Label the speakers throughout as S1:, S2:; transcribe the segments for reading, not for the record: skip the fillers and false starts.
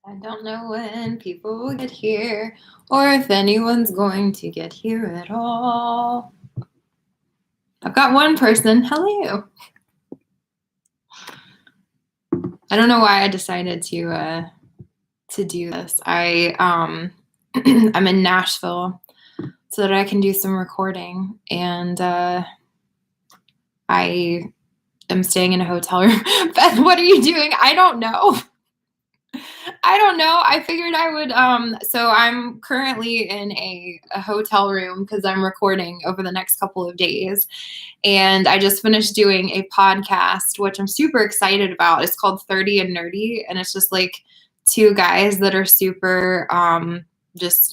S1: I don't know when people will get here or if anyone's going to get here at all. I've got one person. Hello. I don't know why I decided to do this. I'm in Nashville so that I can do some recording, and I am staying in a hotel room. Beth, what are you doing? I don't know. I figured I would, so I'm currently in a hotel room because I'm recording over the next couple of days. And I just finished doing a podcast, which I'm super excited about. It's called 30 and Nerdy. And it's just like two guys that are super, just,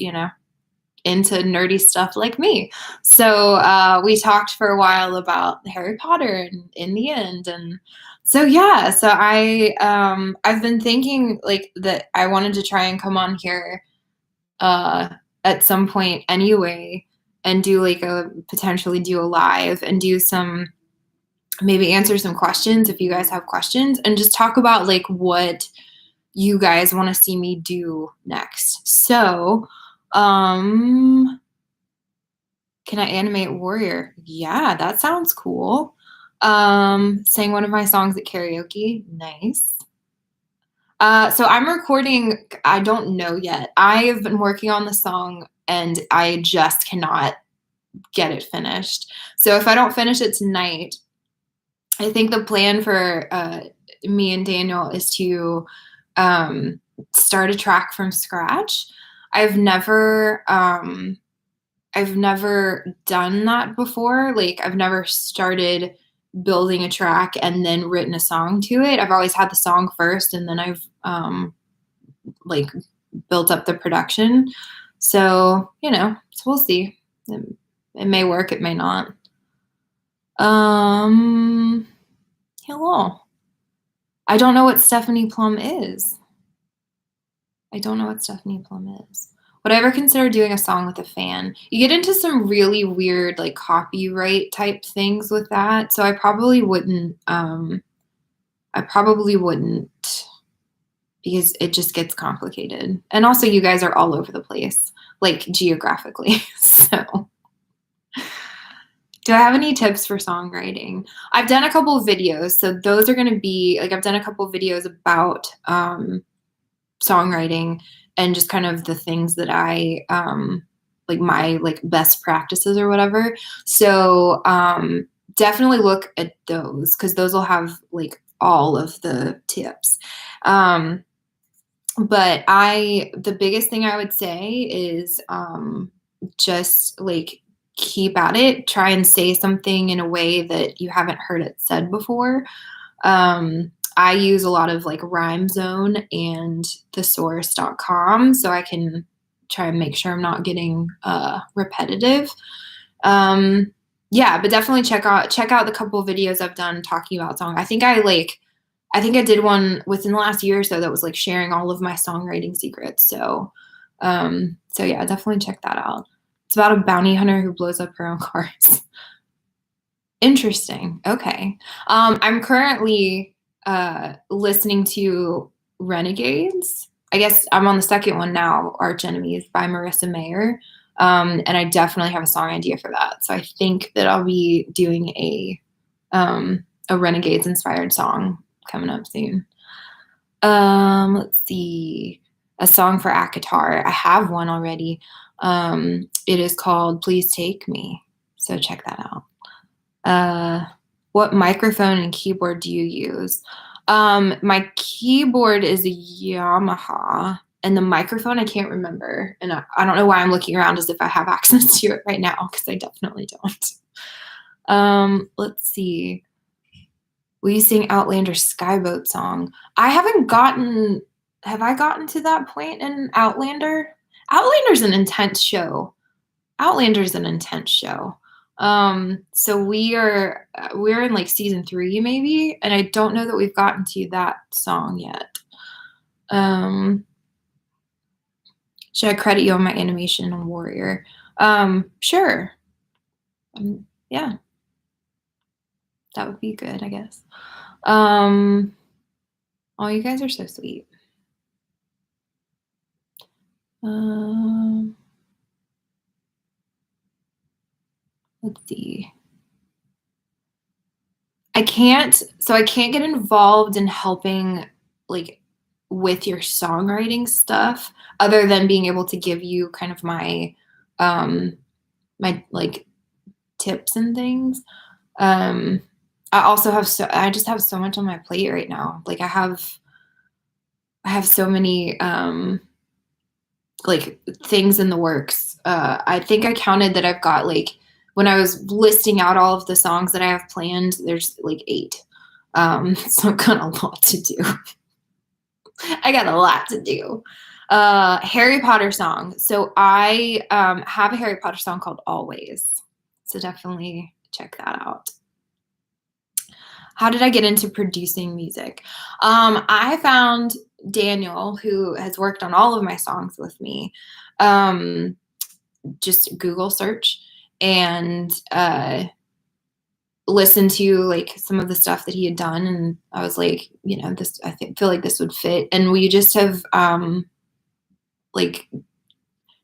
S1: into nerdy stuff like me. So we talked for a while about Harry Potter and in the end. And so yeah, so I've been thinking like that I wanted to try and come on here at some point anyway and do like potentially do a live and do some, maybe answer some questions if you guys have questions, and just talk about like what you guys want to see me do next. So can I animate Warrior? Yeah, that sounds cool. Sang one of my songs at karaoke. Nice. So I'm recording, I don't know yet. I have been working on the song and I just cannot get it finished. So if I don't finish it tonight, I think the plan for me and Daniel is to start a track from scratch. I've never done that before. Like I've never started building a track and then written a song to it. I've always had the song first and then I've like built up the production. So, so we'll see. It may work, it may not. Hello. I don't know what Stephanie Plum is. Would I ever consider doing a song with a fan? You get into some really weird like copyright type things with that. So I probably wouldn't because it just gets complicated. And also you guys are all over the place, like geographically. So do I have any tips for songwriting? I've done a couple of videos. So those are going to be like, I've done a couple of videos about songwriting and just kind of the things that I like my like best practices or whatever. So definitely look at those because those will have like all of the tips. But the biggest thing I would say is just like keep at it, try and say something in a way that you haven't heard it said before. I use a lot of like Rhyme Zone and thesaurus.com so I can try and make sure I'm not getting repetitive. Yeah, but definitely check out the couple of videos I've done talking about song. I think I did one within the last year or so that was like sharing all of my songwriting secrets. So yeah, definitely check that out. It's about a bounty hunter who blows up her own cars. Interesting. Okay. I'm currently listening to Renegades. I guess I'm on the second one now, Arch Enemies by Marissa Mayer. And I definitely have a song idea for that. So I think that I'll be doing a Renegades inspired song coming up soon. Let's see. A song for ACOTAR. I have one already. It is called Please Take Me. So check that out. What microphone and keyboard do you use? My keyboard is a Yamaha, and the microphone I can't remember. And I don't know why I'm looking around as if I have access to it right now, because I definitely don't. Let's see. Will you sing Outlander's Skyboat song? Have I gotten to that point in Outlander? Outlander's an intense show. So we're in like season 3 maybe, and I don't know that we've gotten to that song yet. Should I credit you on my animation on Warrior? Sure. Yeah. That would be good, I guess. Oh, you guys are so sweet. Let's see. I can't get involved in helping, like, with your songwriting stuff other than being able to give you kind of um, like, tips and things. Um, I just have so much on my plate right now. Like, I have so many, like, things in the works. I think I counted that I've got, like, when I was listing out all of the songs that I have planned, there's like 8. So I've got a lot to do. I got a lot to do. Harry Potter song. So I have a Harry Potter song called Always. So definitely check that out. How did I get into producing music? I found Daniel, who has worked on all of my songs with me. Just Google search and listen to, like, some of the stuff that he had done, and I was like, this, feel like this would fit. And we just have like,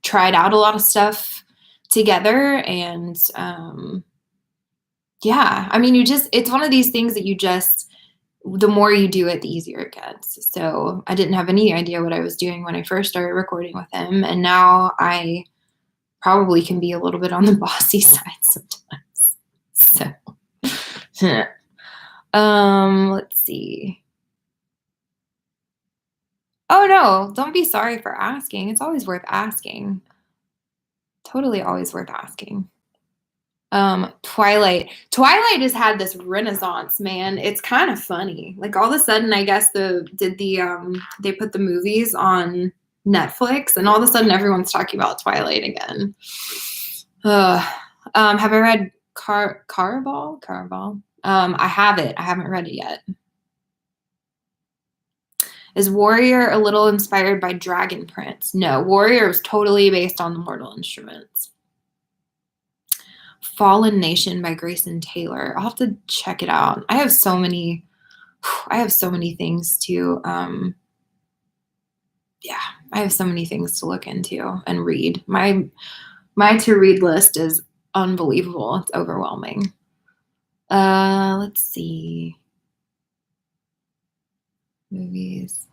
S1: tried out a lot of stuff together, and yeah, I mean, it's one of these things that the more you do it, the easier it gets. So I didn't have any idea what I was doing when I first started recording with him, and now I probably can be a little bit on the bossy side sometimes. So, let's see. Oh no, don't be sorry for asking. It's always worth asking. Totally always worth asking. Twilight. Twilight has had this renaissance, man. It's kind of funny. Like, all of a sudden, I guess they put the movies on Netflix, and all of a sudden everyone's talking about Twilight again. Have I read Caraval? I have it. I haven't read it yet. Is Warrior a little inspired by Dragon Prince? No, Warrior is totally based on the Mortal Instruments. Fallen Nation by Grayson Taylor. I'll have to check it out. I have so many things to I have so many things to look into and read. My to read list is unbelievable. It's overwhelming. Let's see. Movies.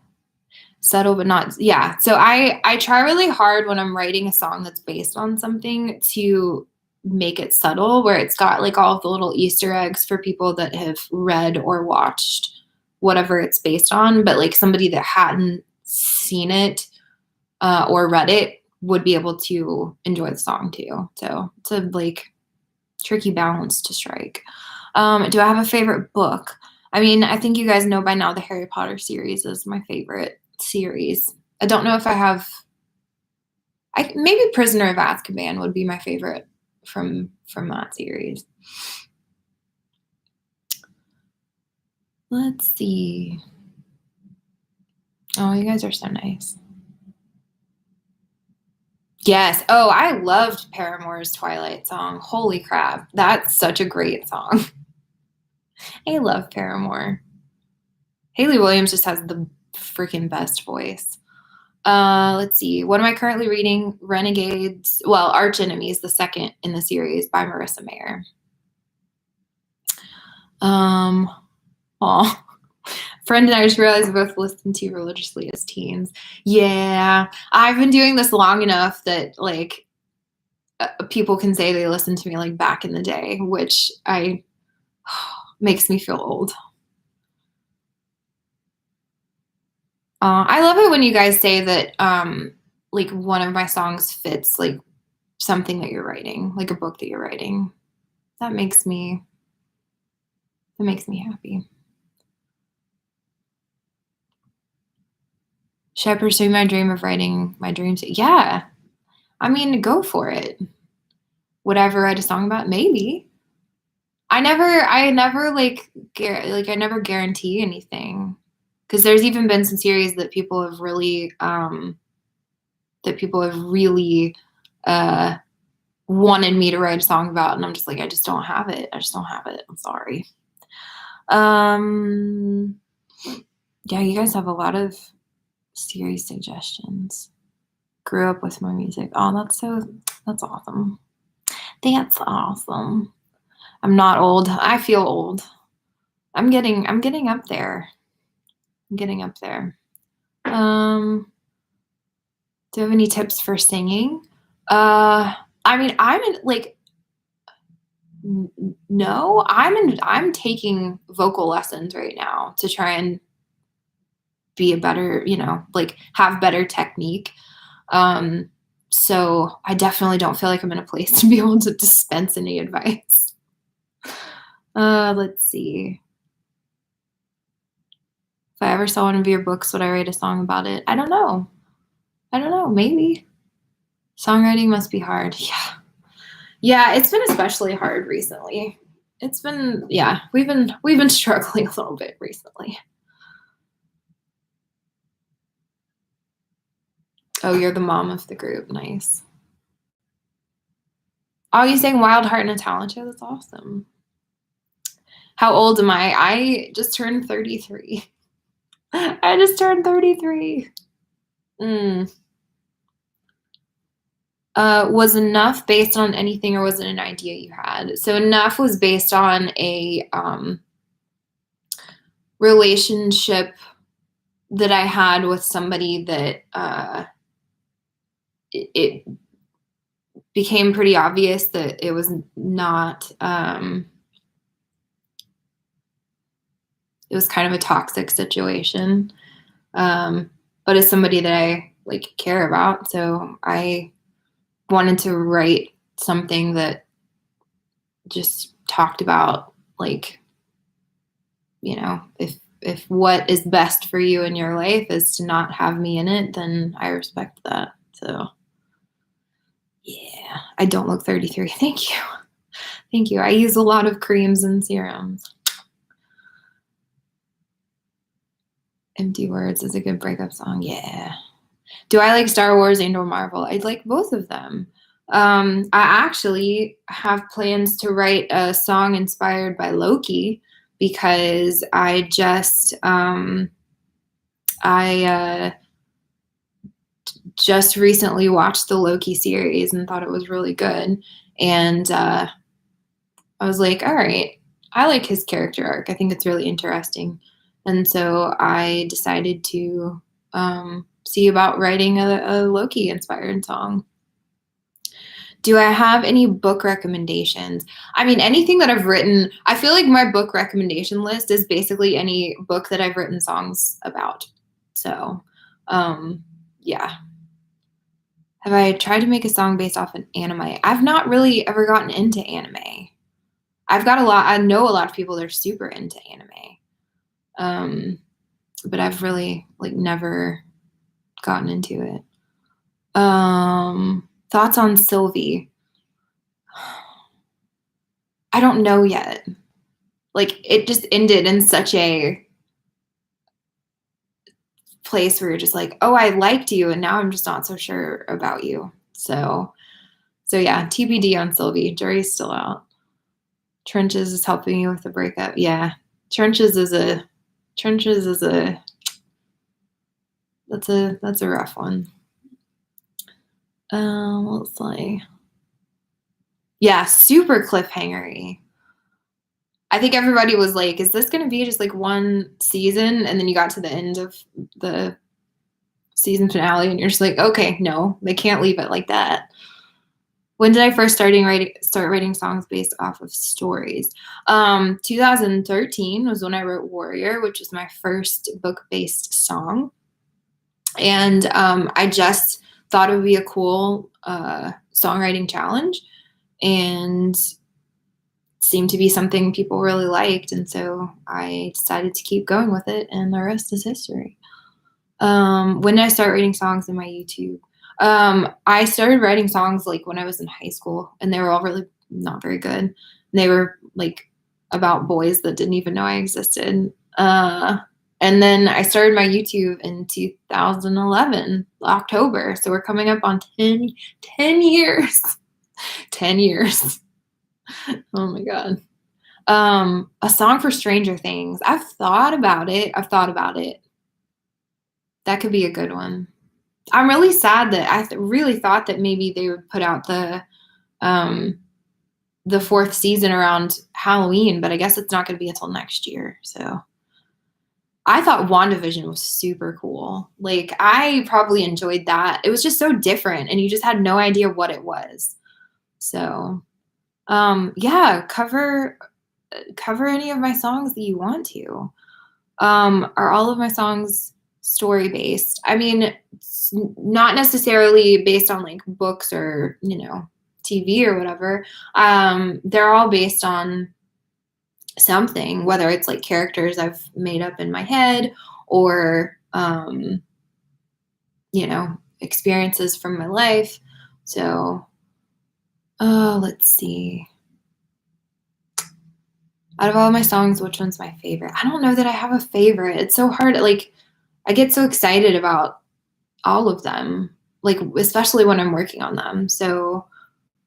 S1: Subtle but not, yeah. So I try really hard when I'm writing a song that's based on something to make it subtle, where it's got, like, all of the little Easter eggs for people that have read or watched whatever it's based on, but, like, somebody that hadn't seen it or read it would be able to enjoy the song too. So it's a, like, tricky balance to strike. Do I have a favorite book? I mean, I think you guys know by now the Harry Potter series is my favorite series. I don't know if I have. Maybe Prisoner of Azkaban would be my favorite from that series. Let's see. Oh, you guys are so nice. Yes. Oh, I loved Paramore's Twilight song. Holy crap. That's such a great song. I love Paramore. Hayley Williams just has the freaking best voice. Let's see. What am I currently reading? Renegades. Well, Arch Enemies, the second in the series by Marissa Mayer. Friend and I just realized we both listened to religiously as teens. Yeah, I've been doing this long enough that, like, people can say they listened to me, like, back in the day, which makes me feel old. I love it when you guys say that, like, one of my songs fits, like, something that you're writing, like a book that you're writing. That makes me happy. Should I pursue my dream of writing my dreams? Yeah. I mean, go for it. Would I ever write a song about it? Maybe. I never like I never guarantee anything, because there's even been some series that people have really wanted me to write a song about, and I'm just like, I just don't have it. I'm sorry. Yeah, you guys have a lot of series suggestions. grew up with my music. Oh, that's awesome. That's awesome. I'm not old. I feel old. I'm getting up there. I'm getting up there. Do you have any tips for singing? I mean, I'm in like no, I'm taking vocal lessons right now to try and be a better, like have better technique. So I definitely don't feel like I'm in a place to be able to dispense any advice. Let's see. If I ever saw one of your books, would I write a song about it? I don't know. Maybe. Songwriting must be hard. Yeah. Yeah, it's been especially hard recently. It's been, yeah, we've been struggling a little bit recently. Oh, you're the mom of the group. Nice. Oh, you sang Wild Heart and a Talent Show? That's awesome. How old am I? I just turned 33. I just turned 33. Was enough based on anything or was it an idea you had? So enough was based on a relationship that I had with somebody that it became pretty obvious that it was not it was kind of a toxic situation. But it's somebody that I like care about, so I wanted to write something that just talked about like, if what is best for you in your life is to not have me in it, then I respect that. So yeah, I don't look 33. Thank you. Thank you. I use a lot of creams and serums. Empty Words is a good breakup song. Yeah. Do I like Star Wars and or Marvel? I like both of them. I actually have plans to write a song inspired by Loki because I just recently watched the Loki series and thought it was really good. And I was like, all right, I like his character arc. I think it's really interesting. And so I decided to see about writing a Loki inspired song. Do I have any book recommendations? I mean, anything that I've written, I feel like my book recommendation list is basically any book that I've written songs about. So, yeah. Have I tried to make a song based off an anime? I've not really ever gotten into anime. I know a lot of people that are super into anime. But I've really like never gotten into it. Thoughts on Sylvie? I don't know yet. Like it just ended in such a place where you're just like, oh, I liked you, and now I'm just not so sure about you. So yeah, TBD on Sylvie. Jury's still out. Trenches is helping you with the breakup. Yeah, Trenches is a that's a rough one. Let's see. Yeah, super cliffhangery. I think everybody was like, is this going to be just like one season? And then you got to the end of the season finale and you're just like, okay, no, they can't leave it like that. When did I first start writing songs based off of stories? 2013 was when I wrote Warrior, which was my first book-based song. And I just thought it would be a cool songwriting challenge. And seemed to be something people really liked, and so I decided to keep going with it, and the rest is history. When did I start writing songs in my YouTube? I started writing songs like when I was in high school, and they were all really not very good. And they were like about boys that didn't even know I existed. And then I started my YouTube in 2011, October. So we're coming up on 10 years. 10 years. Oh my God. A song for Stranger Things. I've thought about it. That could be a good one. I'm really sad that really thought that maybe they would put out um, the fourth season around Halloween, but I guess it's not going to be until next year. So I thought WandaVision was super cool. Like, I probably enjoyed that. It was just so different, and you just had no idea what it was. So, yeah, cover any of my songs that you want to. Are all of my songs story based? I mean, it's not necessarily based on like books or, TV or whatever. They're all based on something, whether it's like characters I've made up in my head or, experiences from my life. So, let's see. Out of all my songs, which one's my favorite? I don't know that I have a favorite. It's so hard. Like, I get so excited about all of them, like, especially when I'm working on them. So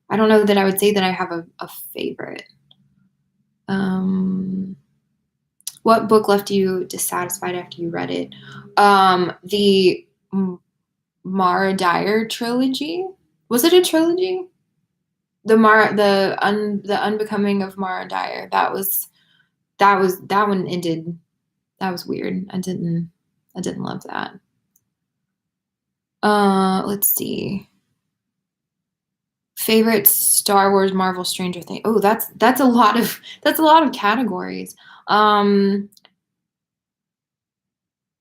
S1: I don't know that I would say that I have a favorite. What book left you dissatisfied after you read it? The Mara Dyer trilogy. Was it a trilogy? The Unbecoming of Mara Dyer. That one ended. That was weird. I didn't love that. Let's see. Favorite Star Wars, Marvel, Stranger Things. Oh, that's a lot of categories. I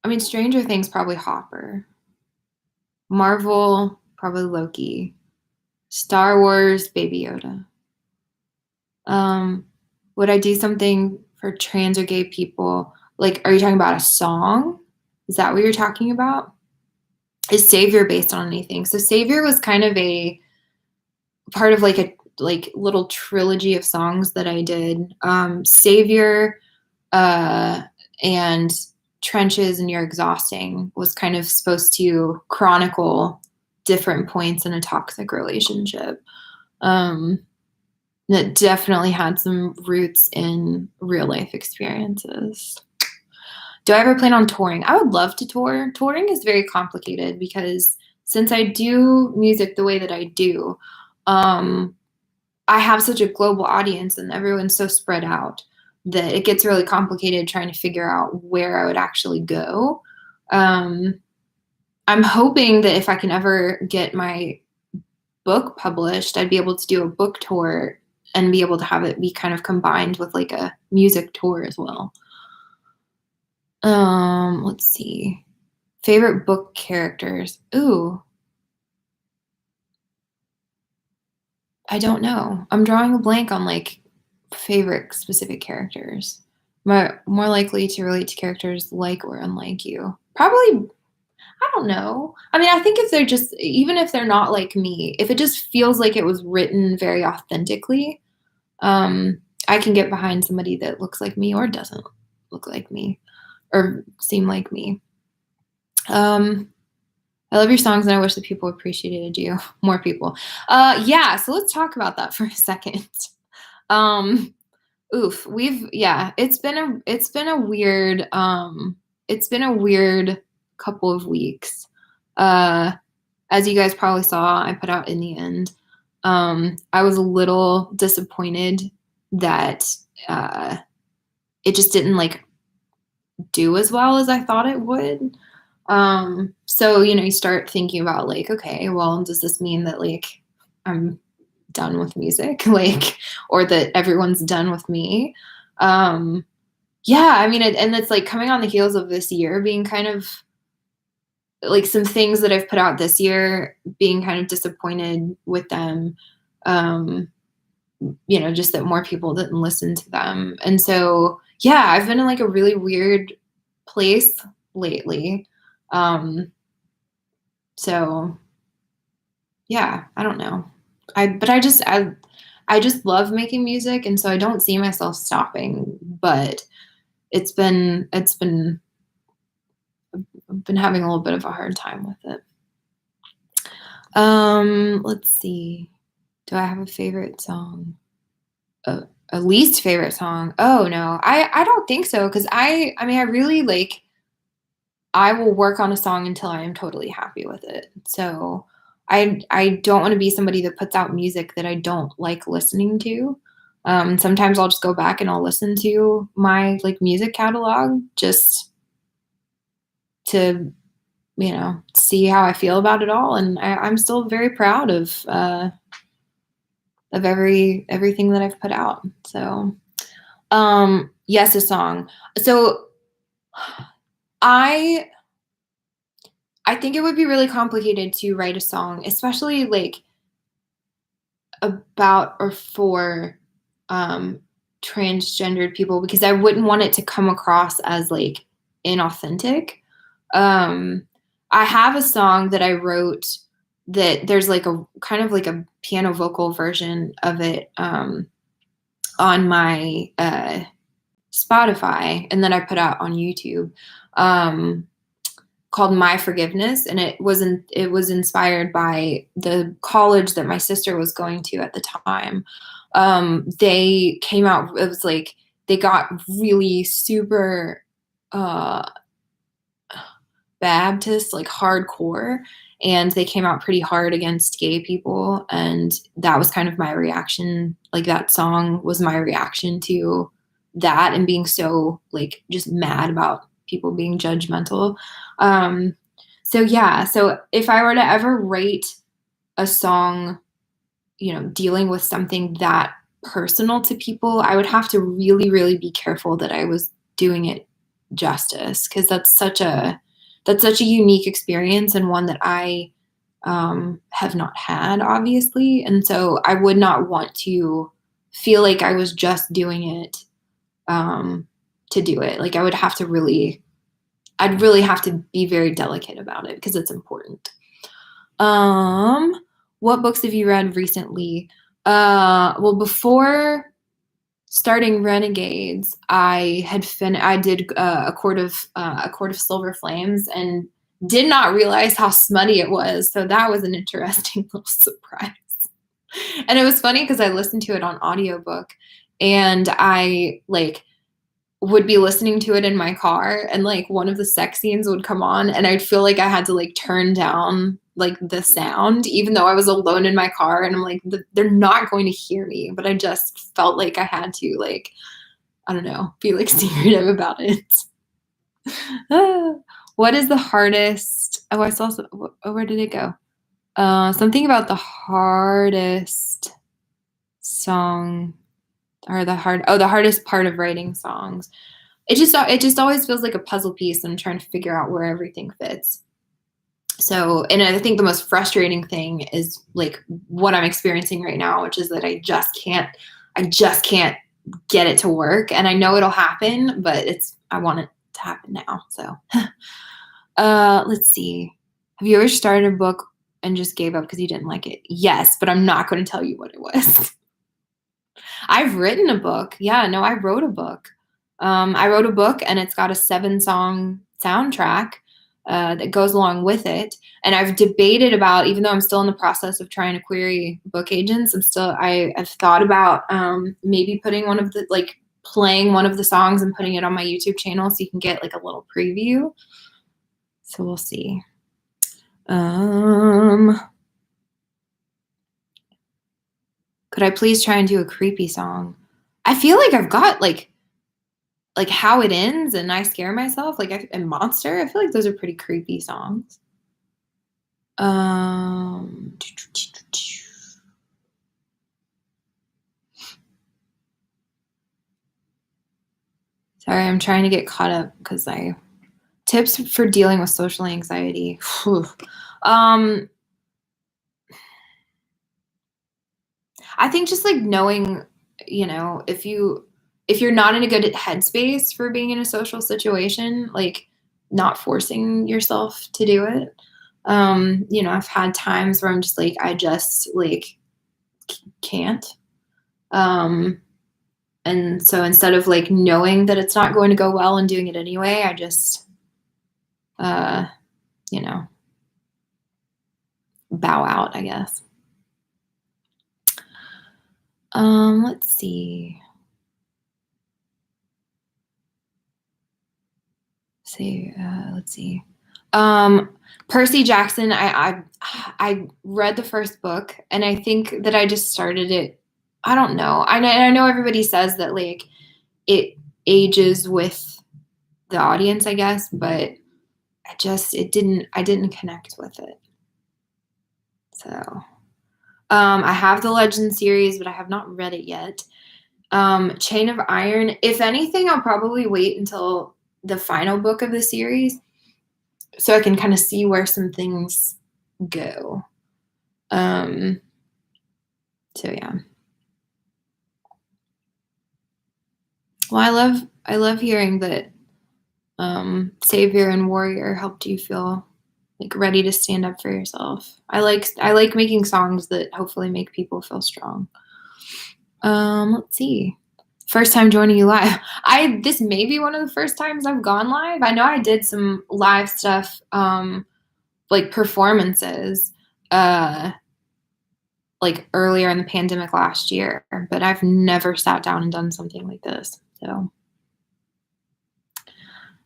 S1: mean, Stranger Things probably Hopper. Marvel probably Loki. Star Wars, Baby Yoda. Would I do something for trans or gay people? Like, are you talking about a song? Is that what you're talking about? Is Savior based on anything? So Savior was kind of a part of like a little trilogy of songs that I did. Savior and Trenches and You're Exhausting was kind of supposed to chronicle different points in a toxic relationship. That definitely had some roots in real life experiences. Do I ever plan on touring? I would love to tour. Touring is very complicated because since I do music the way that I do, I have such a global audience and everyone's so spread out that it gets really complicated trying to figure out where I would actually go. I'm hoping that if I can ever get my book published, I'd be able to do a book tour and be able to have it be kind of combined with like a music tour as well. Let's see. Favorite book characters. Ooh. I don't know. I'm drawing a blank on like favorite specific characters. More likely to relate to characters like or unlike you. Probably, I don't know. I mean, I think if they're just, even if they're not like me, if it just feels like it was written very authentically, I can get behind somebody that looks like me or doesn't look like me or seem like me. I love your songs and I wish that people appreciated you. More people. Yeah, so let's talk about that for a second. It's been a weird couple of weeks. As you guys probably saw, I put out In the End. I was a little disappointed that it just didn't like do as well as I thought it would. So, you start thinking about like, okay, well, does this mean that like I'm done with music, like, or that everyone's done with me? Yeah, I mean, and it's like coming on the heels of this year being kind of like some things that I've put out this year, being kind of disappointed with them. Just that more people didn't listen to them. And so, yeah, I've been in like a really weird place lately. So yeah, I don't know. I just love making music, and so I don't see myself stopping, but I've been having a little bit of a hard time with it. Let's see. Do I have a favorite song? A least favorite song? Oh no, I don't think so, because I mean I really like I will work on a song until I am totally happy with it. So I don't want to be somebody that puts out music that I don't like listening to. Sometimes I'll just go back and I'll listen to my like music catalog just to see how I feel about it all. And I'm still very proud of everything that I've put out. So yes, a song. So I think it would be really complicated to write a song, especially like about or for transgendered people, because I wouldn't want it to come across as like inauthentic. I have a song that I wrote that there's like a kind of like a piano vocal version of it on my Spotify, and then I put out on YouTube, called My Forgiveness, and it was inspired by the college that my sister was going to at the time. They came out, it was like they got really super Baptist, like hardcore, and they came out pretty hard against gay people, and that was kind of my reaction. Like that song was my reaction to that and being so like just mad about people being judgmental. So yeah, so if I were to ever write a song, dealing with something that personal to people, I would have to really, really be careful that I was doing it justice, because that's such a unique experience, and one that I have not had, obviously. And so I would not want to feel like I was just doing it to do it. Like I'd really have to be very delicate about it because it's important. What books have you read recently? Well, before starting Renegades, I did a quart of Silver Flames, and did not realize how smutty it was. So that was an interesting little surprise. And it was funny because I listened to it on audiobook, and I like would be listening to it in my car, and like one of the sex scenes would come on, and I'd feel like I had to like turn down like the sound, even though I was alone in my car, and I'm like, they're not going to hear me, but I just felt like I had to, like, I don't know, be like secretive about it. What is the hardest? Oh, I saw some, where did it go? Something about the hardest song, or the hardest part of writing songs. It just always feels like a puzzle piece, and I'm trying to figure out where everything fits. So, and I think the most frustrating thing is like what I'm experiencing right now, which is that I just can't get it to work. And I know it'll happen, but I want it to happen now. So, let's see. Have you ever started a book and just gave up because you didn't like it? Yes, but I'm not going to tell you what it was. I've written a book. Yeah, no, I wrote a book. I wrote a book, and it's got a 7-song soundtrack that goes along with it. And I've debated about, even though I'm still in the process of trying to query book agents, I've thought about maybe playing one of the songs and putting it on my YouTube channel so you can get like a little preview. So we'll see. Could I please try and do a creepy song? I feel like I've got like How It Ends and I Scare Myself, and Monster. I feel like those are pretty creepy songs. Sorry, I'm trying to get caught up because tips for dealing with social anxiety. I think just like knowing, if you're not in a good headspace for being in a social situation, like not forcing yourself to do it. I've had times where I'm just like, I just like can't. And so instead of like knowing that it's not going to go well and doing it anyway, I just, bow out, I guess. Let's see. Let's see. Percy Jackson. I read the first book, and I think that I just started it. I don't know. I know everybody says that like it ages with the audience, I guess, but I didn't connect with it. So I have the Legend series, but I have not read it yet. Chain of Iron. If anything, I'll probably wait until the final book of the series so I can kind of see where some things go. So yeah. Well, I love hearing that Savior and Warrior helped you feel like ready to stand up for yourself. I like making songs that hopefully make people feel strong. Let's see. First time joining you live. This may be one of the first times I've gone live. I know I did some live stuff, like performances, like earlier in the pandemic last year, but I've never sat down and done something like this. So,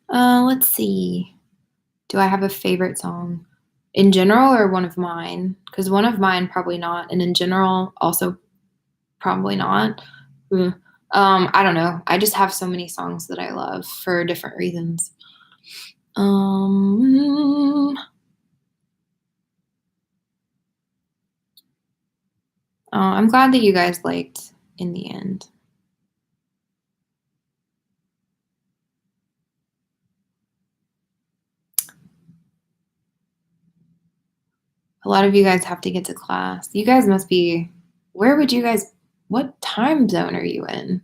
S1: let's see. Do I have a favorite song in general or one of mine? Because one of mine probably not, and in general also probably not. I don't know. I just have so many songs that I love for different reasons. I'm glad that you guys liked in the end. A lot of you guys have to get to class. You guys must be, what time zone are you in?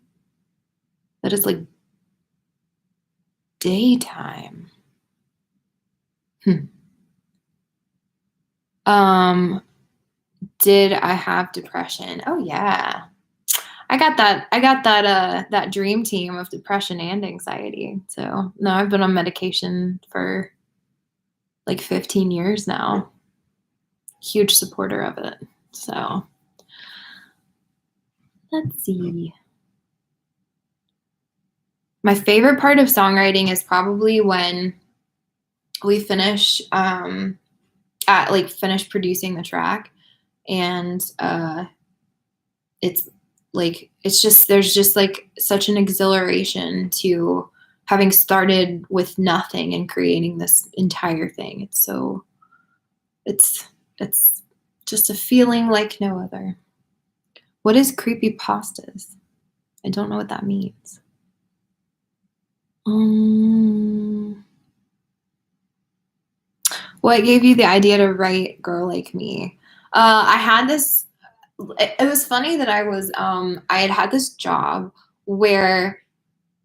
S1: That is like daytime. Did I have depression? Oh yeah. I got that dream team of depression and anxiety. So no, I've been on medication for like 15 years now. Huge supporter of it. So let's see. My favorite part of songwriting is probably when we finish finish producing the track, and there's just like such an exhilaration to having started with nothing and creating this entire thing. It's just a feeling like no other. What is creepypastas? I don't know what that means. What gave you the idea to write Girl Like Me? I had this, it was funny that I had this job where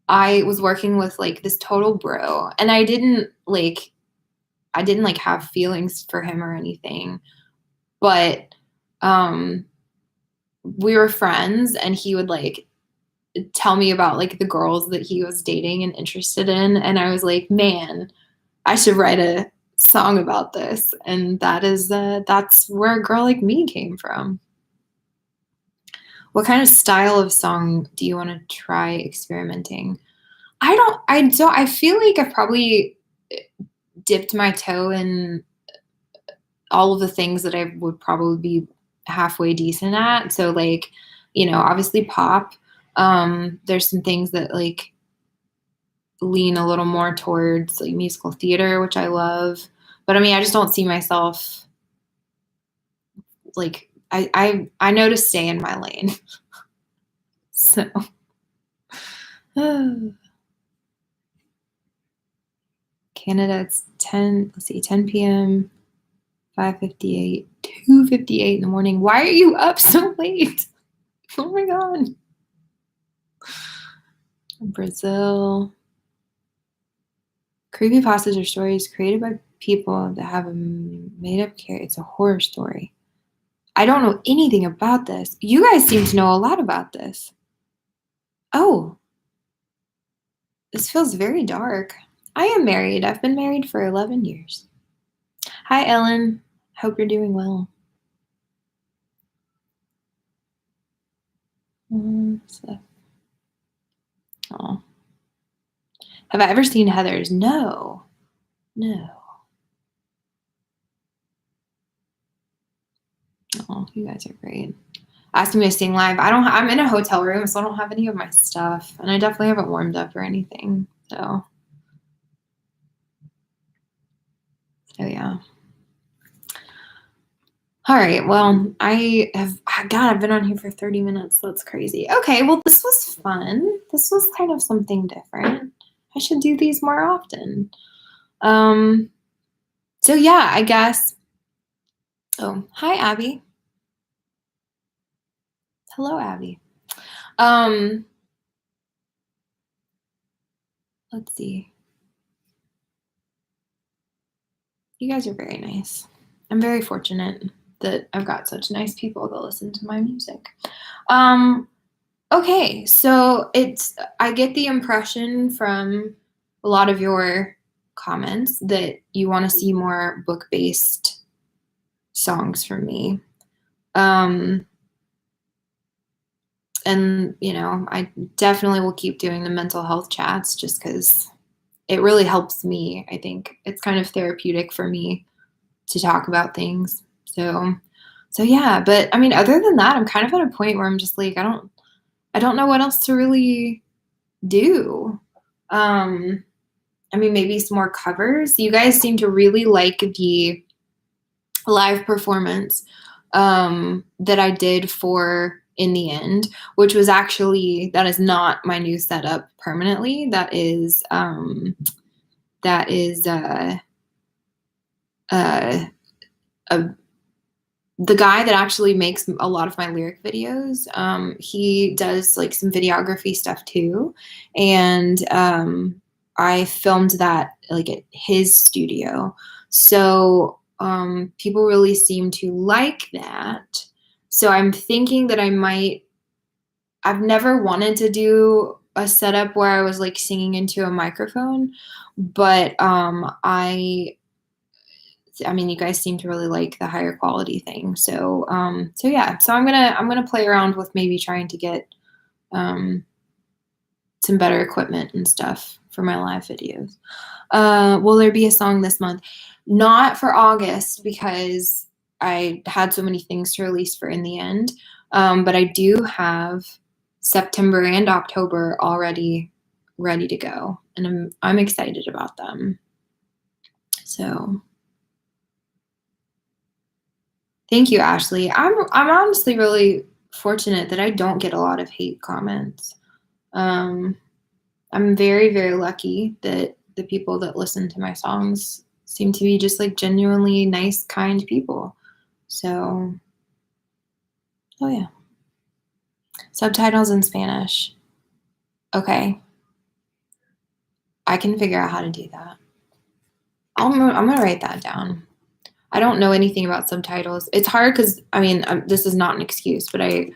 S1: I was working with like this total bro, and I didn't have feelings for him or anything, but we were friends, and he would like tell me about like the girls that he was dating and interested in, and I was like, man, I should write a song about this. And that's where Girl Like Me came from. What kind of style of song do you want to try experimenting? I feel like I've probably dipped my toe in all of the things that I would probably be halfway decent at. So like, obviously pop. There's some things that like lean a little more towards like musical theater, which I love. But I mean, I just don't see myself like I know to stay in my lane. So Canada, it's 10 p.m. 5:58, 2:58 in the morning. Why are you up so late? Oh my god. Brazil. Creepypastas are stories created by people that have a made-up character. It's a horror story. I don't know anything about this. You guys seem to know a lot about this. Oh, this feels very dark. I am married. I've been married for 11 years. Hi, Ellen. Hope you're doing well. Oh. Have I ever seen Heathers? No. No. Oh, you guys are great. Asking me to sing live. I'm in a hotel room, so I don't have any of my stuff. And I definitely haven't warmed up or anything. So yeah. All right. Well, I've been on here for 30 minutes. That's crazy. Okay. Well, this was fun. This was kind of something different. I should do these more often. So yeah, I guess. Oh, hi, Abby. Hello, Abby. Let's see. You guys are very nice. I'm very fortunate that I've got such nice people that listen to my music. Okay, so I get the impression from a lot of your comments that you want to see more book-based songs from me. And I definitely will keep doing the mental health chats just because it really helps me. I think it's kind of therapeutic for me to talk about things. So yeah, but I mean, other than that, I'm kind of at a point where I'm just like, I don't know what else to really do. I mean, maybe some more covers. You guys seem to really like the live performance that I did for In the End, which was that is not my new setup permanently. The guy that actually makes a lot of my lyric videos. He does like some videography stuff too, and I filmed that like at his studio. So people really seem to like that. So I'm thinking that I've never wanted to do a setup where I was like singing into a microphone, but I mean, you guys seem to really like the higher quality thing. So yeah. So I'm gonna play around with maybe trying to get some better equipment and stuff for my live videos. Will there be a song this month? Not for August because I had so many things to release for In the End. But I do have September and October already ready to go, and I'm excited about them. So. Thank you, Ashley. I'm honestly really fortunate that I don't get a lot of hate comments. I'm very, very lucky that the people that listen to my songs seem to be just like genuinely nice, kind people. So, oh yeah. Subtitles in Spanish. Okay. I can figure out how to do that. I'm gonna write that down. I don't know anything about subtitles. It's hard because, I mean, this is not an excuse, but I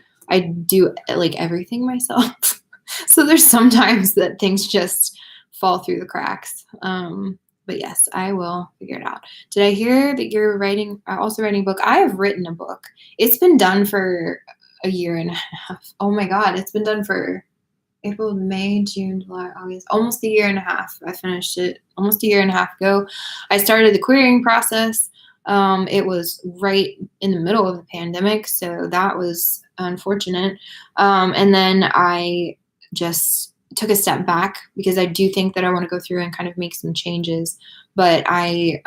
S1: do like everything myself. So there's sometimes that things just fall through the cracks. But yes, I will figure it out. Did I hear that you're also writing a book? I have written a book. It's been done for a year and a half. Oh my God, it's been done for April, May, June, July, August, almost a year and a half. I finished it almost a year and a half ago. I started the querying process. It was right in the middle of the pandemic, so that was unfortunate. And then I just took a step back because I do think that I want to go through and kind of make some changes. But I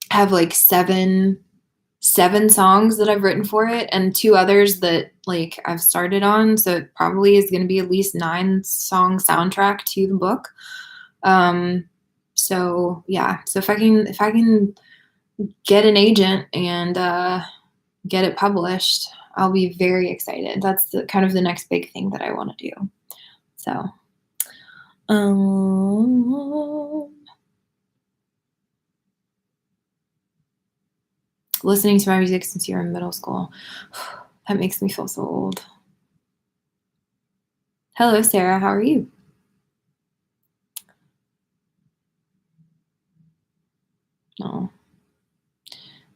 S1: have like seven songs that I've written for it, and 2 others that like I've started on. So it probably is going to be at least 9-song soundtrack to the book. So yeah. So if I can get an agent and get it published, I'll be very excited. That's kind of the next big thing that I want to do. So, listening to my music since you were in middle school. That makes me feel so old. Hello, Sarah. How are you? No.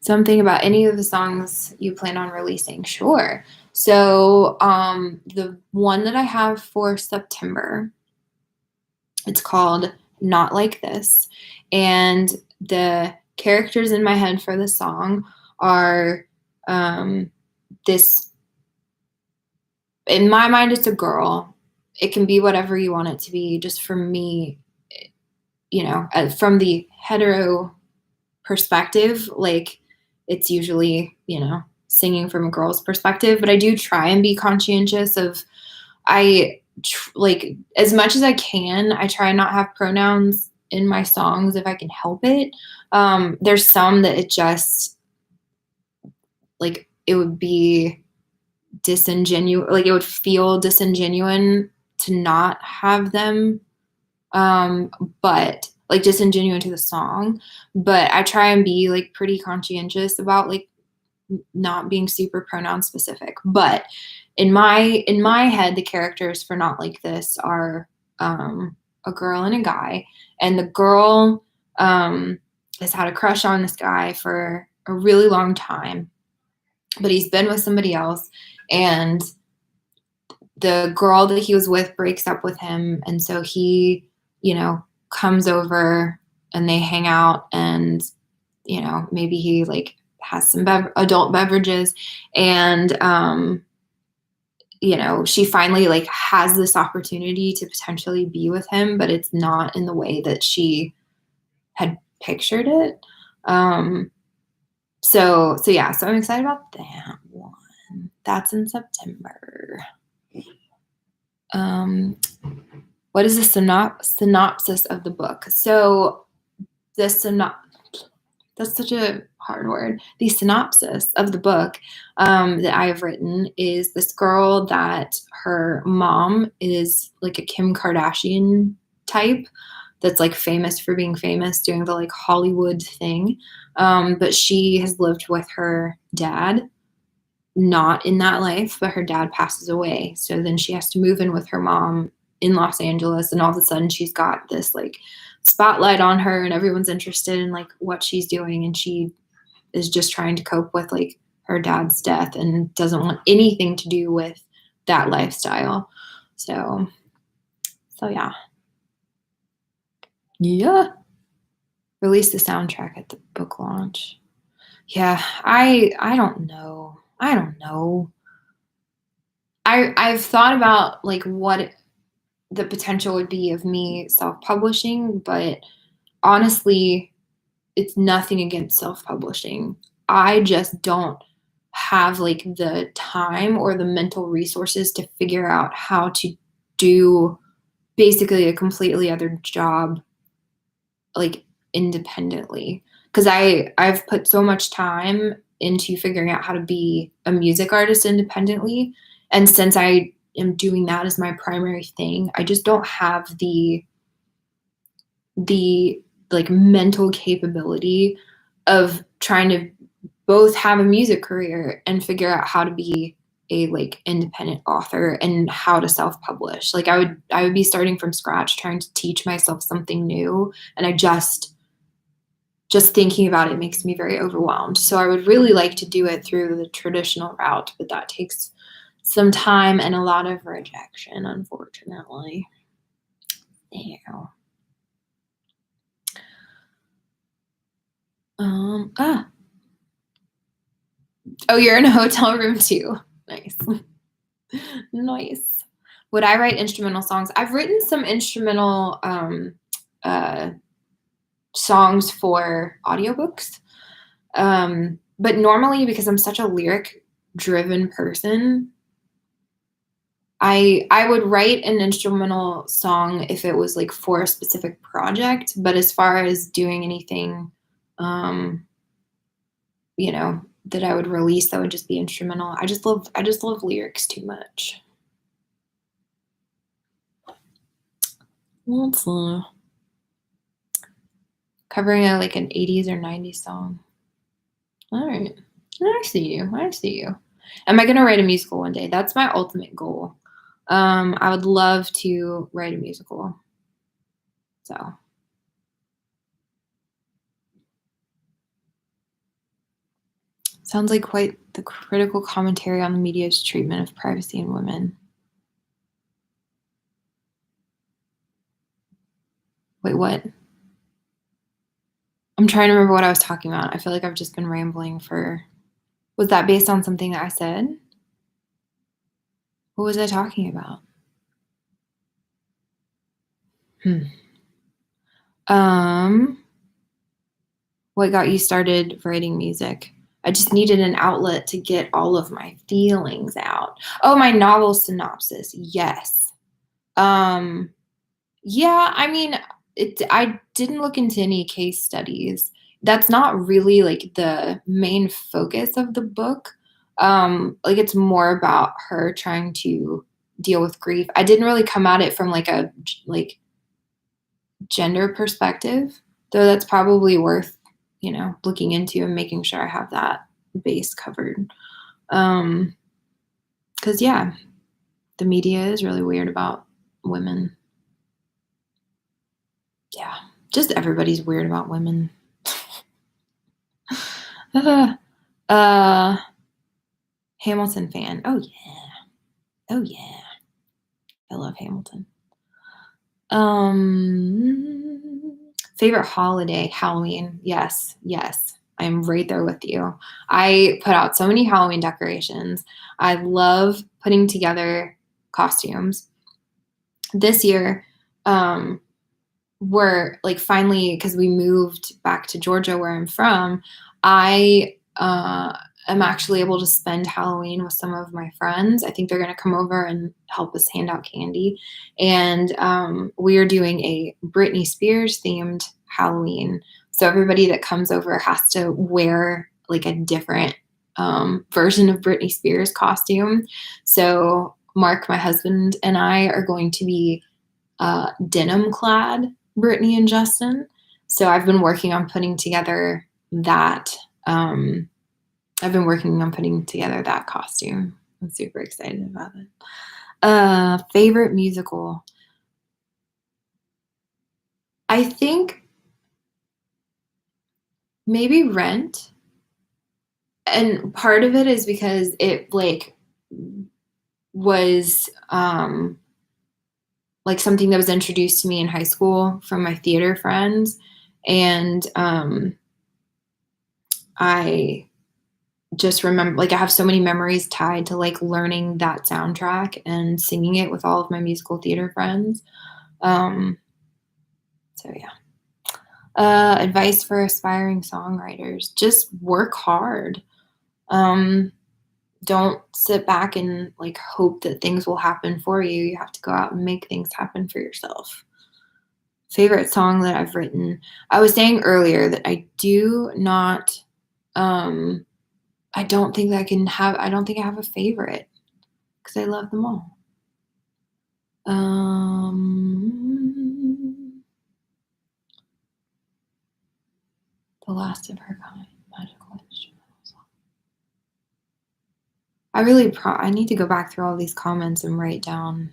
S1: Something about any of the songs you plan on releasing? Sure. So the one that I have for September It's called Not Like This. And the characters in my head for the song are this, in my mind, it's a girl. It can be whatever you want it to be. Just for me, from the hetero perspective, like it's usually, singing from a girl's perspective, but I do try and be conscientious of, like as much as I can, I try not have pronouns in my songs if I can help it. There's some that it just, like, it would be disingenuous, like it would feel disingenuine to not have them, but like disingenuous to the song. But I try and be like pretty conscientious about like not being super pronoun specific. But in my head, the characters for Not Like This are a girl and a guy, and the girl has had a crush on this guy for a really long time, but he's been with somebody else, and the girl that he was with breaks up with him, and so he, comes over and they hang out, and maybe he like has some adult beverages, and she finally like has this opportunity to potentially be with him, but it's not in the way that she had pictured it. So I'm excited about that one. That's in September. What is the synopsis of the book? So that's such a hard word. The synopsis of the book that I have written is this girl that her mom is like a Kim Kardashian type that's like famous for being famous, doing the like Hollywood thing. But she has lived with her dad, not in that life, but her dad passes away. So then she has to move in with her mom in Los Angeles, and all of a sudden she's got this like spotlight on her, and everyone's interested in like what she's doing, and she is just trying to cope with like her dad's death and doesn't want anything to do with that lifestyle. So yeah. Release the soundtrack at the book launch. Yeah, I don't know. I've thought about like what the potential would be of me self-publishing, but honestly, it's nothing against self-publishing. I just don't have like the time or the mental resources to figure out how to do basically a completely other job like independently, because I've put so much time into figuring out how to be a music artist independently, and since I am doing that as my primary thing, I just don't have the like mental capability of trying to both have a music career and figure out how to be a like independent author and how to self-publish. Like I would be starting from scratch trying to teach myself something new, and I just thinking about it makes me very overwhelmed. So I would really like to do it through the traditional route, but that takes some time and a lot of rejection, unfortunately. Yeah. Oh, you're in a hotel room too. Nice. Nice. Would I write instrumental songs? I've written some instrumental songs for audiobooks. But normally, because I'm such a lyric driven person, I would write an instrumental song if it was like for a specific project, but as far as doing anything, that I would release that would just be instrumental, I just love lyrics too much. Let's covering like an 80s or 90s song. All right. I see you. Am I going to write a musical one day? That's my ultimate goal. I would love to write a musical. So. Sounds like quite the critical commentary on the media's treatment of privacy and women. Wait, what? I'm trying to remember what I was talking about. I feel like I've just been rambling was that based on something that I said? What was I talking about? What got you started writing music? I just needed an outlet to get all of my feelings out. Oh, my novel synopsis. Yes. Yeah, I mean, I didn't look into any case studies. That's not really like the main focus of the book. Like it's more about her trying to deal with grief. I didn't really come at it from like a like gender perspective, though that's probably worth, looking into and making sure I have that base covered. Cause yeah, the media is really weird about women. Yeah, just everybody's weird about women. uh, Hamilton fan. Oh yeah. Oh yeah. I love Hamilton. Favorite holiday, Halloween. Yes, yes. I'm right there with you. I put out so many Halloween decorations. I love putting together costumes. This year, we're like finally, because we moved back to Georgia where I'm from, I am actually able to spend Halloween with some of my friends. I think they're going to come over and help us hand out candy. And we are doing a Britney Spears themed Halloween. So everybody that comes over has to wear like a different version of Britney Spears costume. So Mark, my husband, and I are going to be denim clad Brittany and Justin. So I've been working on putting together that. I've been working on putting together that costume. I'm super excited about it. Favorite musical. I think maybe Rent. And part of it is because it like was like something that was introduced to me in high school from my theater friends. And I just remember, like, I have so many memories tied to like learning that soundtrack and singing it with all of my musical theater friends. So yeah. Advice for aspiring songwriters: just work hard. Don't sit back and like hope that things will happen for you. You have to go out and make things happen for yourself. Favorite song that I've written. I was saying earlier that I do not, I don't think I don't think I have a favorite because I love them all. The Last of Her Kind, magical instrumental song. I need to go back through all these comments and write down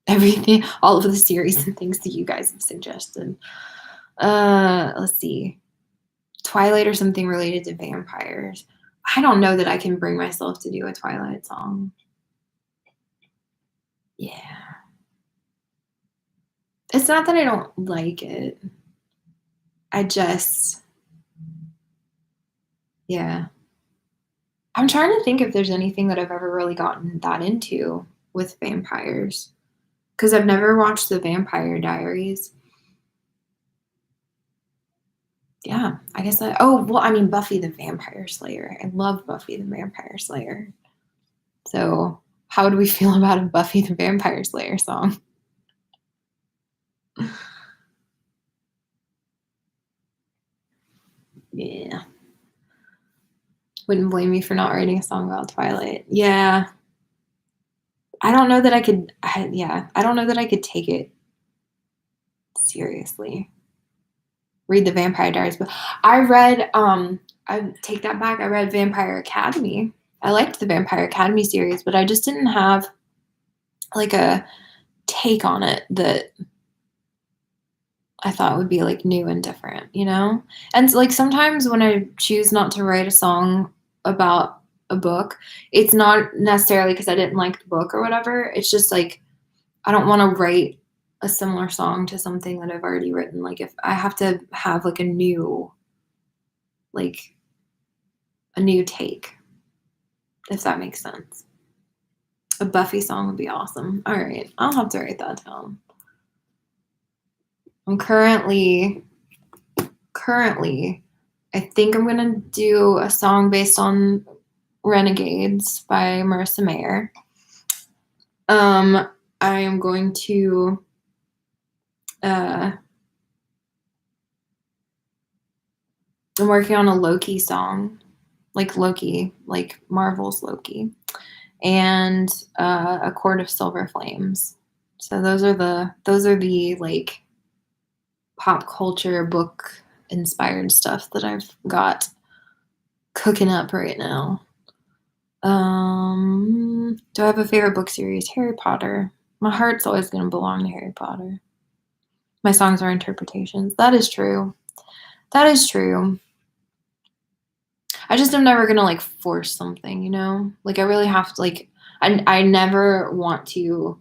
S1: everything, all of the series and things that you guys have suggested. Let's see. Twilight or something related to vampires. I don't know that I can bring myself to do a Twilight song. Yeah. It's not that I don't like it. Yeah. I'm trying to think if there's anything that I've ever really gotten that into with vampires. Because I've never watched The Vampire Diaries. Yeah, I guess Buffy the Vampire Slayer. I love Buffy the Vampire Slayer. So how do we feel about a Buffy the Vampire Slayer song? Yeah. Wouldn't blame me for not writing a song about Twilight. Yeah. I don't know that I could, I don't know that I could take it seriously. Read the Vampire Diaries, but I take that back. I read Vampire Academy. I liked the Vampire Academy series, but I just didn't have like a take on it that I thought would be like new and different, you know? And like sometimes when I choose not to write a song about a book, it's not necessarily because I didn't like the book or whatever. It's just like I don't want to write a similar song to something that I've already written. Like if I have to have like a new take, if that makes sense. A Buffy song would be awesome. All right, I'll have to write that down. I'm currently, I think I'm gonna do a song based on Renegades by Marissa Mayer. I am going to I'm working on a Loki song, like Loki, like Marvel's Loki, and A Court of Silver Flames. So those are the like pop culture book inspired stuff that I've got cooking up right now. Do I have a favorite book series? Harry Potter. My heart's always going to belong to Harry Potter. My songs are interpretations. That is true. That is true. I just am never going to like force something, you know? Like I really have to like, I never want to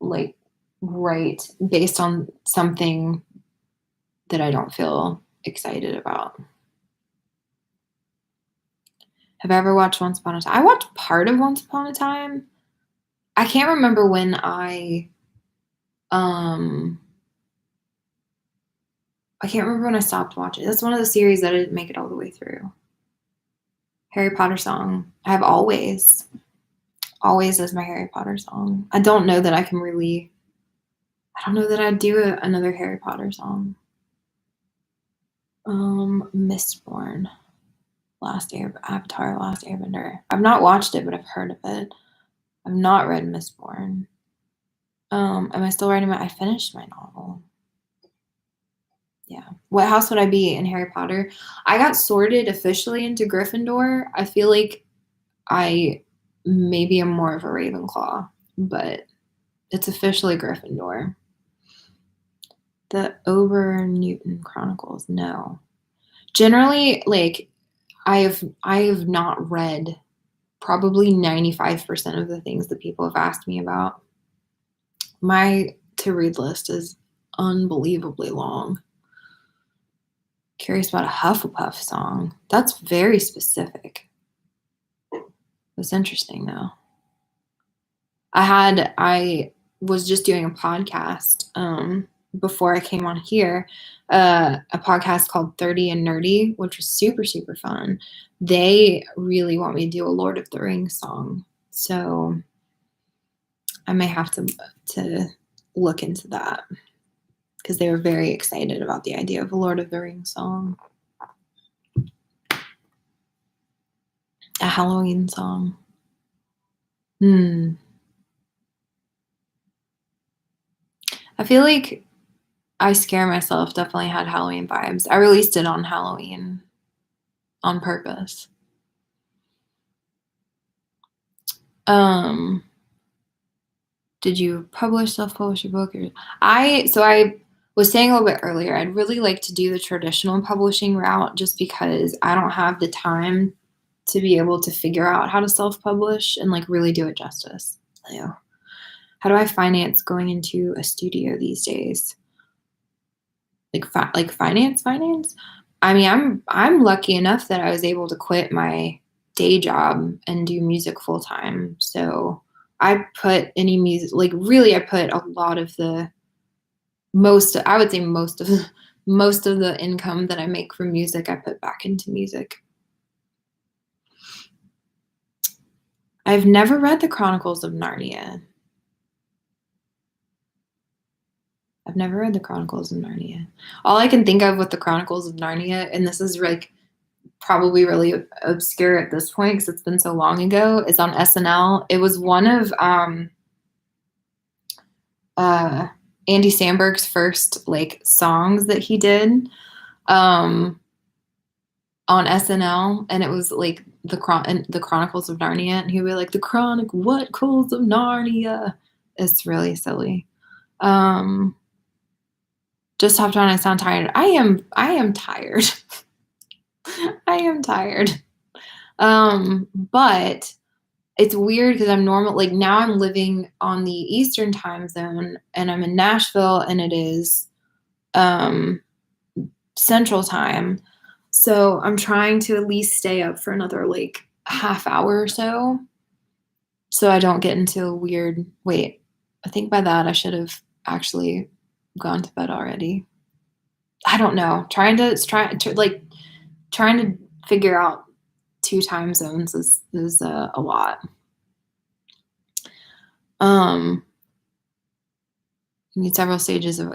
S1: like write based on something that I don't feel excited about. Have I ever watched Once Upon a Time? I watched part of Once Upon a Time. I can't remember when I can't remember when I stopped watching. That's one of the series that I didn't make it all the way through. Harry Potter song. I have Always. Always is my Harry Potter song. I don't know that I'd do another Harry Potter song. Mistborn. Avatar, Last Airbender. I've not watched it, but I've heard of it. I've not read Mistborn. Am I still writing I finished my novel. Yeah. What house would I be in Harry Potter? I got sorted officially into Gryffindor. I feel like I maybe am more of a Ravenclaw, but it's officially Gryffindor. The Ober-Newton Chronicles, no. Generally, like I have not read probably 95% of the things that people have asked me about. My to-read list is unbelievably long. Curious about a Hufflepuff song. That's very specific. That's interesting though. I was just doing a podcast before I came on here, a podcast called 30 and Nerdy, which was super, super fun. They really want me to do a Lord of the Rings song. So I may have to look into that because they were very excited about the idea of a Lord of the Rings song. A Halloween song. I feel like I Scare Myself definitely had Halloween vibes. I released it on Halloween on purpose. Did you self-publish your book? I was saying a little bit earlier, I'd really like to do the traditional publishing route just because I don't have the time to be able to figure out how to self-publish and like really do it justice. Yeah. How do I finance going into a studio these days? Like finance? I mean, I'm lucky enough that I was able to quit my day job and do music full time. So I put any music, like really, I put a lot of I would say most of the income that I make from music, I put back into music. I've never read the Chronicles of Narnia. I've never read the Chronicles of Narnia. All I can think of with the Chronicles of Narnia, and this is like probably really obscure at this point because it's been so long ago, is on SNL. It was one of Andy Samberg's first like songs that he did on SNL, and it was like the Chronicles of Narnia, and he'd be like, what Chronicles of Narnia? It's really silly. Just hopped on. I sound tired. I am tired. I am tired. But it's weird because I'm normal, like, now I'm living on the Eastern time zone, and I'm in Nashville, and it is, um, Central Time. So I'm trying to at least stay up for another, like, half hour or so I don't get into a weird wait, I think by that I should have actually gone to bed already. I don't know. Trying to figure out 2 time zones is a lot. Um, you need several stages of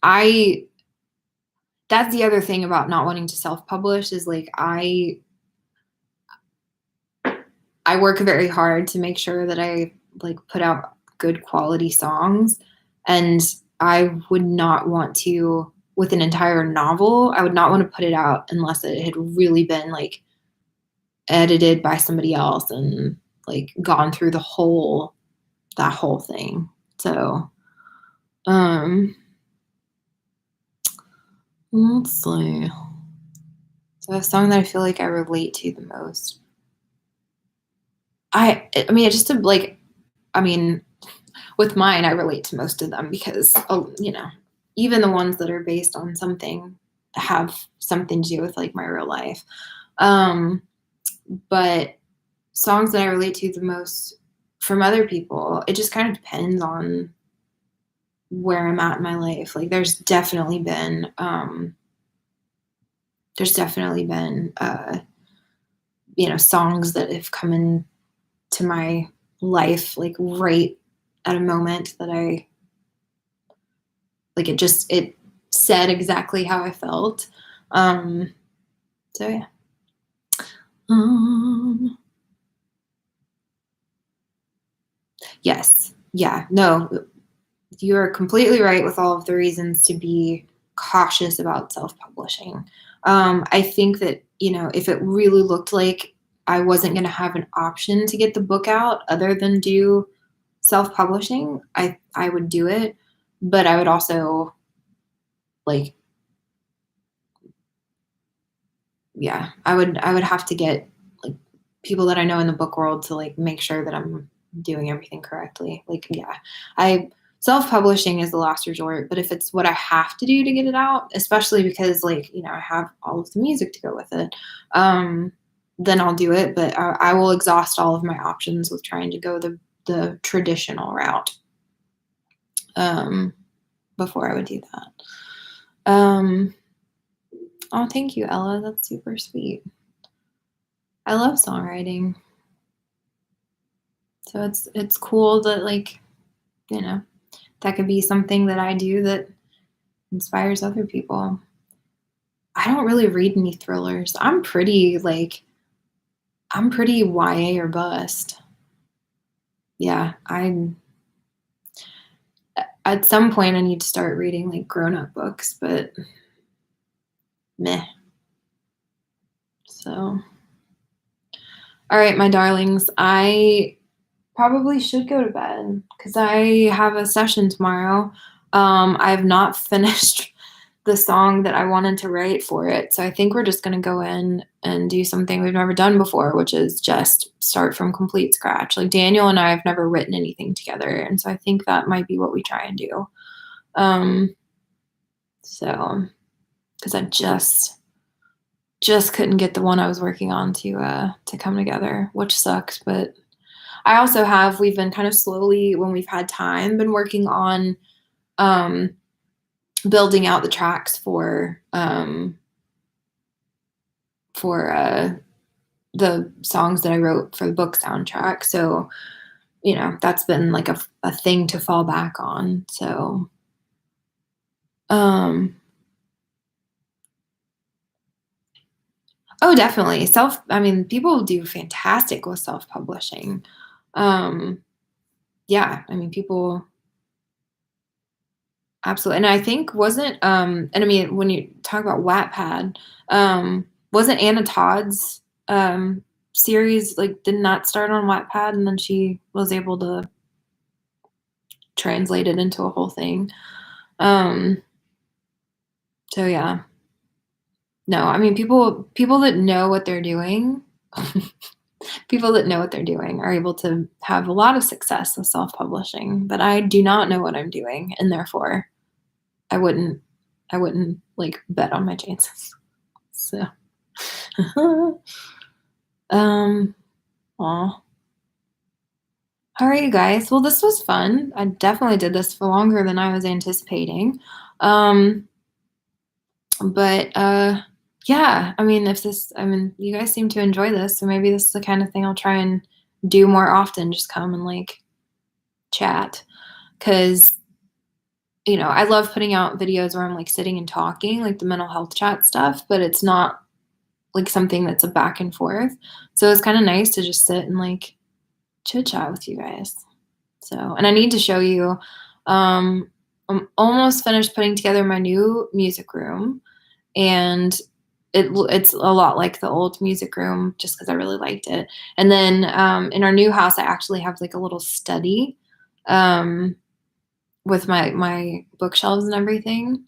S1: I that's the other thing about not wanting to self-publish is, like, I work very hard to make sure that I, like, put out good quality songs, and I would not want to with an entire novel, I would not wanna put it out unless it had really been, like, edited by somebody else and, like, gone through that whole thing. So, um, let's see. So a song that I feel like I relate to the most. I mean, it's just a, like, I mean, with mine, I relate to most of them because, even the ones that are based on something have something to do with, like, my real life. Um, but songs that I relate to the most from other people, it just kind of depends on where I'm at in my life. Like, there's definitely been, songs that have come into my life, like, right at a moment that I like, it said exactly how I felt. Um, so yeah. Um, yes. Yeah. No, you're completely right with all of the reasons to be cautious about self-publishing. I think that, if it really looked like I wasn't going to have an option to get the book out other than do self-publishing, I would do it. But I would also, like, yeah, I would have to get, like, people that I know in the book world to, like, make sure that I'm doing everything correctly. Like, yeah, I self-publishing is the last resort, but if it's what I have to do to get it out, especially because, like, I have all of the music to go with it, um, then I'll do it. But I will exhaust all of my options with trying to go the traditional route, um, before I would do that. Oh, thank you, Ella. That's super sweet. I love songwriting. So it's cool that, like, you know, that could be something that I do that inspires other people. I don't really read any thrillers. I'm pretty YA or bust. Yeah, at some point I need to start reading, like, grown-up books, but meh. So, all right, my darlings, I probably should go to bed because I have a session tomorrow. I have not finished the song that I wanted to write for it, so I think we're just gonna go in and do something we've never done before, which is just start from complete scratch. Like, Daniel and I have never written anything together, and so I think that might be what we try and do. Um, so, because I just couldn't get the one I was working on to come together, which sucks, but I also we've been kind of slowly, when we've had time, been working on, um, building out the tracks for the songs that I wrote for the book soundtrack. So, that's been, like, a thing to fall back on. So, um, oh, definitely. I mean, people do fantastic with self-publishing. Um, yeah, I mean, people absolutely, and I think and I mean, when you talk about Wattpad, wasn't Anna Todd's, series, like, did not start on Wattpad, and then she was able to translate it into a whole thing? Um, so yeah. No, I mean, people that know what they're doing, People that know what they're doing are able to have a lot of success with self-publishing, but I do not know what I'm doing, and therefore I wouldn't like bet on my chances. So, um, aw. All right, you guys. Well, this was fun. I definitely did this for longer than I was anticipating. Um, but yeah, I mean, you guys seem to enjoy this, so maybe this is the kind of thing I'll try and do more often. Just come and like chat, because I love putting out videos where I'm like sitting and talking, like the mental health chat stuff, but it's not like something that's a back and forth. So it's kind of nice to just sit and like chit chat with you guys. So, and I need to show you, I'm almost finished putting together my new music room, and it's a lot like the old music room just because I really liked it. And then in our new house, I actually have like a little study with my bookshelves and everything.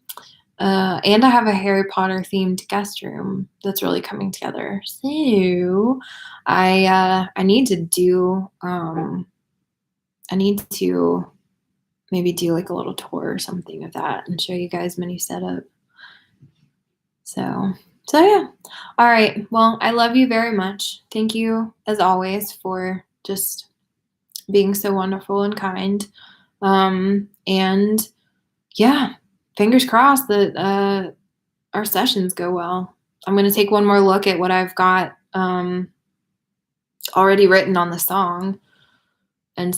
S1: And I have a Harry Potter themed guest room that's really coming together. So I need to do I need to maybe do like a little tour or something of that and show you guys my new setup. So yeah. All right. Well, I love you very much. Thank you as always for just being so wonderful and kind. And yeah, fingers crossed that our sessions go well. I'm going to take one more look at what I've got already written on the song and,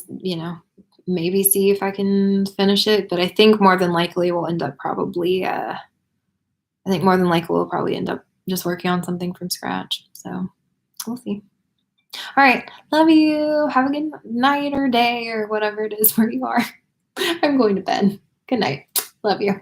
S1: maybe see if I can finish it. But I think more than likely we'll end up just working on something from scratch. So we'll see. All right. Love you. Have a good night or day or whatever it is where you are. I'm going to bed. Good night. Love you.